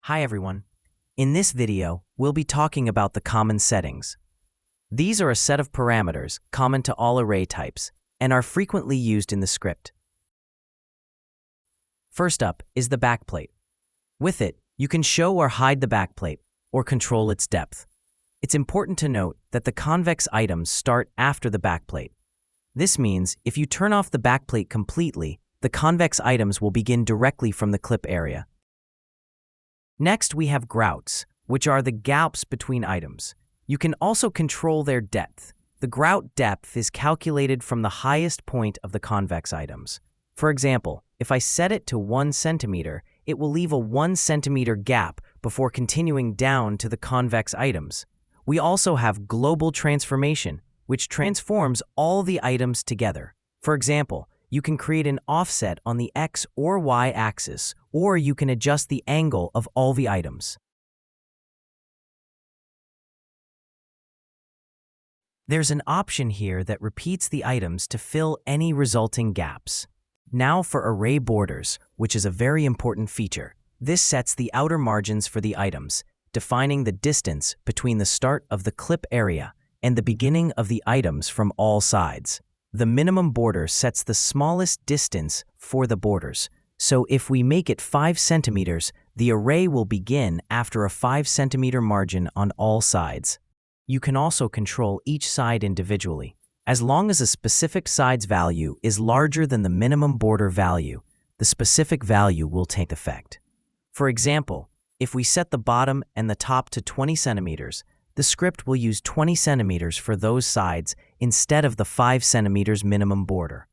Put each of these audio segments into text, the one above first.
Hi everyone. In this video, we'll be talking about the common settings. These are a set of parameters common to all array types and are frequently used in the script. First up is the backplate. With it, you can show or hide the backplate or control its depth. It's important to note that the convex items start after the backplate. This means if you turn off the backplate completely, the convex items will begin directly from the clip area. Next, we have grouts, which are the gaps between items. You can also control their depth. The grout depth is calculated from the highest point of the convex items. For example, if I set it to 1 centimeter, it will leave a 1 centimeter gap before continuing down to the convex items. We also have global transformation, which transforms all the items together. For example, you can create an offset on the X or Y axis, or you can adjust the angle of all the items. There's an option here that repeats the items to fill any resulting gaps. Now for array borders, which is a very important feature. This sets the outer margins for the items, defining the distance between the start of the clip area and the beginning of the items from all sides. The minimum border sets the smallest distance for the borders. So if we make it 5 centimeters, the array will begin after a 5 centimeter margin on all sides. You can also control each side individually. As long as a specific side's value is larger than the minimum border value, the specific value will take effect. For example, if we set the bottom and the top to 20 centimeters, the script will use 20 centimeters for those sides instead of the 5 centimeters minimum border.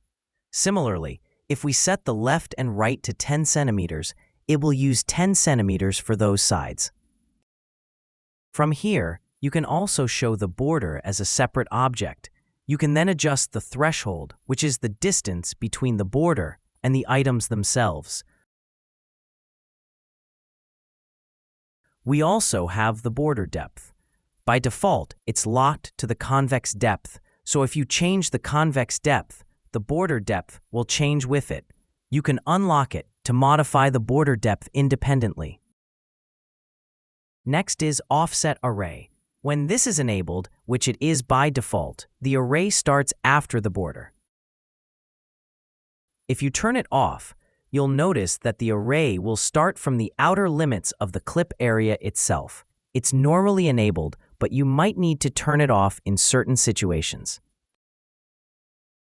Similarly, if we set the left and right to 10 centimeters, it will use 10 centimeters for those sides. From here, you can also show the border as a separate object. You can then adjust the threshold, which is the distance between the border and the items themselves. We also have the border depth. By default, it's locked to the convex depth, so if you change the convex depth, the border depth will change with it. You can unlock it to modify the border depth independently. Next is offset array. When this is enabled, which it is by default, the array starts after the border. If you turn it off, you'll notice that the array will start from the outer limits of the clip area itself. It's normally enabled, but you might need to turn it off in certain situations.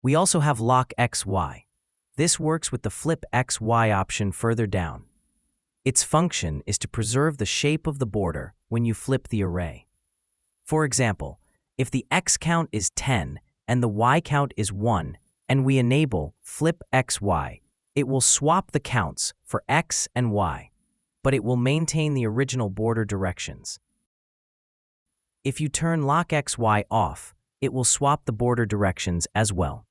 We also have lock XY. This works with the flip XY option further down. Its function is to preserve the shape of the border when you flip the array. For example, if the X count is 10 and the Y count is 1, and we enable flip XY, it will swap the counts for X and Y, but it will maintain the original border directions. If you turn lock XY off, it will swap the border directions as well.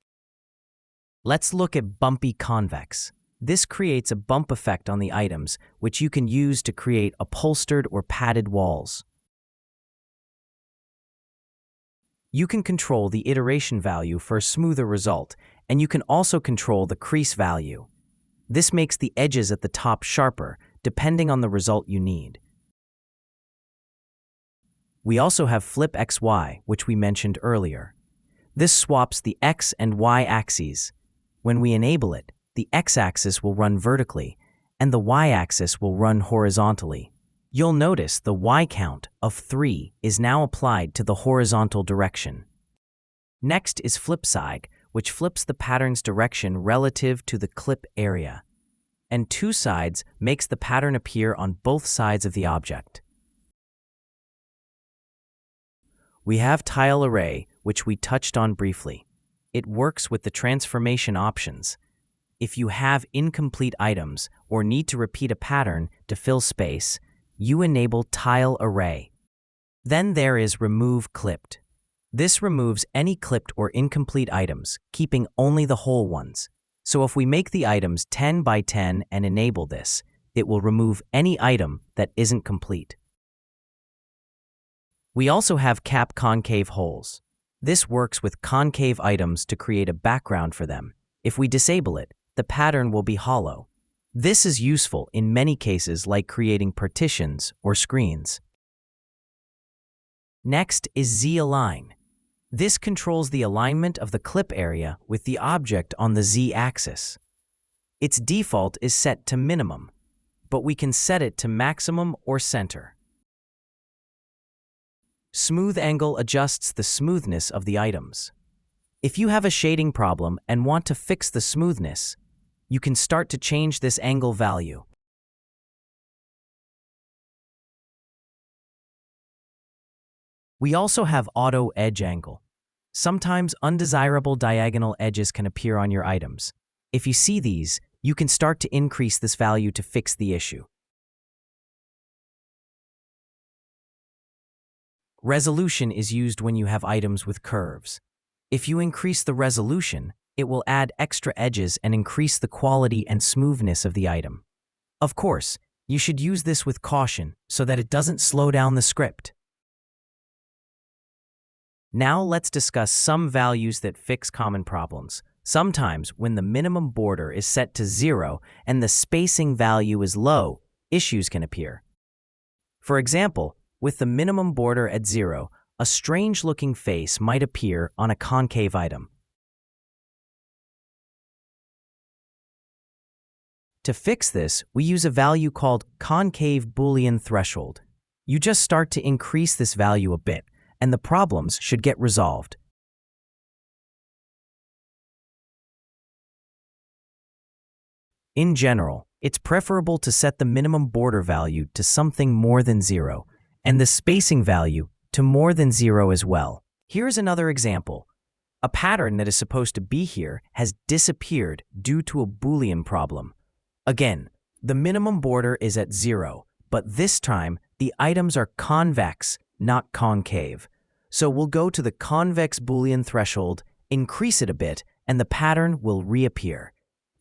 Let's look at bumpy convex. This creates a bump effect on the items, which you can use to create upholstered or padded walls. You can control the iteration value for a smoother result, and you can also control the crease value. This makes the edges at the top sharper, depending on the result you need. We also have flip XY, which we mentioned earlier. This swaps the X and Y axes. When we enable it, the X-axis will run vertically, and the Y-axis will run horizontally. You'll notice the Y count of 3 is now applied to the horizontal direction. Next is flip side, which flips the pattern's direction relative to the clip area. And two sides makes the pattern appear on both sides of the object. We have tile array, which we touched on briefly. It works with the transformation options. If you have incomplete items or need to repeat a pattern to fill space, you enable tile array. Then there is remove clipped. This removes any clipped or incomplete items, keeping only the whole ones. So if we make the items 10 by 10 and enable this, it will remove any item that isn't complete. We also have cap concave holes. This works with concave items to create a background for them. If we disable it, the pattern will be hollow. This is useful in many cases like creating partitions or screens. Next is Z-align. This controls the alignment of the clip area with the object on the Z-axis. Its default is set to minimum, but we can set it to maximum or center. Smooth angle adjusts the smoothness of the items. If you have a shading problem and want to fix the smoothness, you can start to change this angle value. We also have auto edge angle. Sometimes undesirable diagonal edges can appear on your items. If you see these, you can start to increase this value to fix the issue. Resolution is used when you have items with curves. If you increase the resolution, it will add extra edges and increase the quality and smoothness of the item. Of course, you should use this with caution so that it doesn't slow down the script. Now let's discuss some values that fix common problems. Sometimes when the minimum border is set to 0 and the spacing value is low, issues can appear. For example, with the minimum border at 0, a strange-looking face might appear on a concave item. To fix this, we use a value called concave Boolean threshold. You just start to increase this value a bit, and the problems should get resolved. In general, it's preferable to set the minimum border value to something more than 0, and the spacing value to more than 0 as well. Here's another example. A pattern that is supposed to be here has disappeared due to a Boolean problem. Again, the minimum border is at 0, but this time the items are convex, not concave. So we'll go to the convex Boolean threshold, increase it a bit, and the pattern will reappear.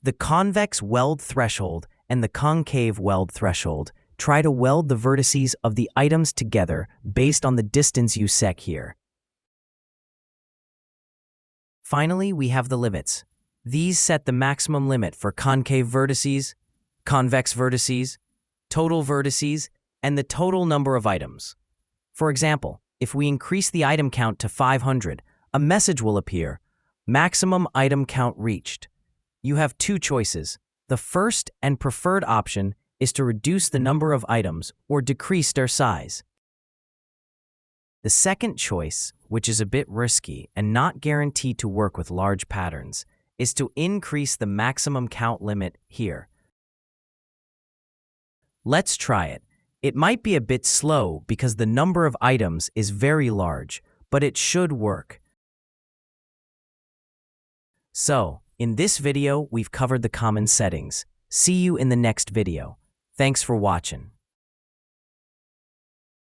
The convex weld threshold and the concave weld threshold try to weld the vertices of the items together based on the distance you set here. Finally, we have the limits. These set the maximum limit for concave vertices, convex vertices, total vertices, and the total number of items. For example, if we increase the item count to 500, a message will appear, "Maximum item count reached." You have two choices. The first and preferred option is to reduce the number of items or decrease their size. The second choice, which is a bit risky and not guaranteed to work with large patterns, is to increase the maximum count limit here. Let's try it. It might be a bit slow because the number of items is very large, but it should work. So, in this video, we've covered the common settings. See you in the next video. Thanks for watching.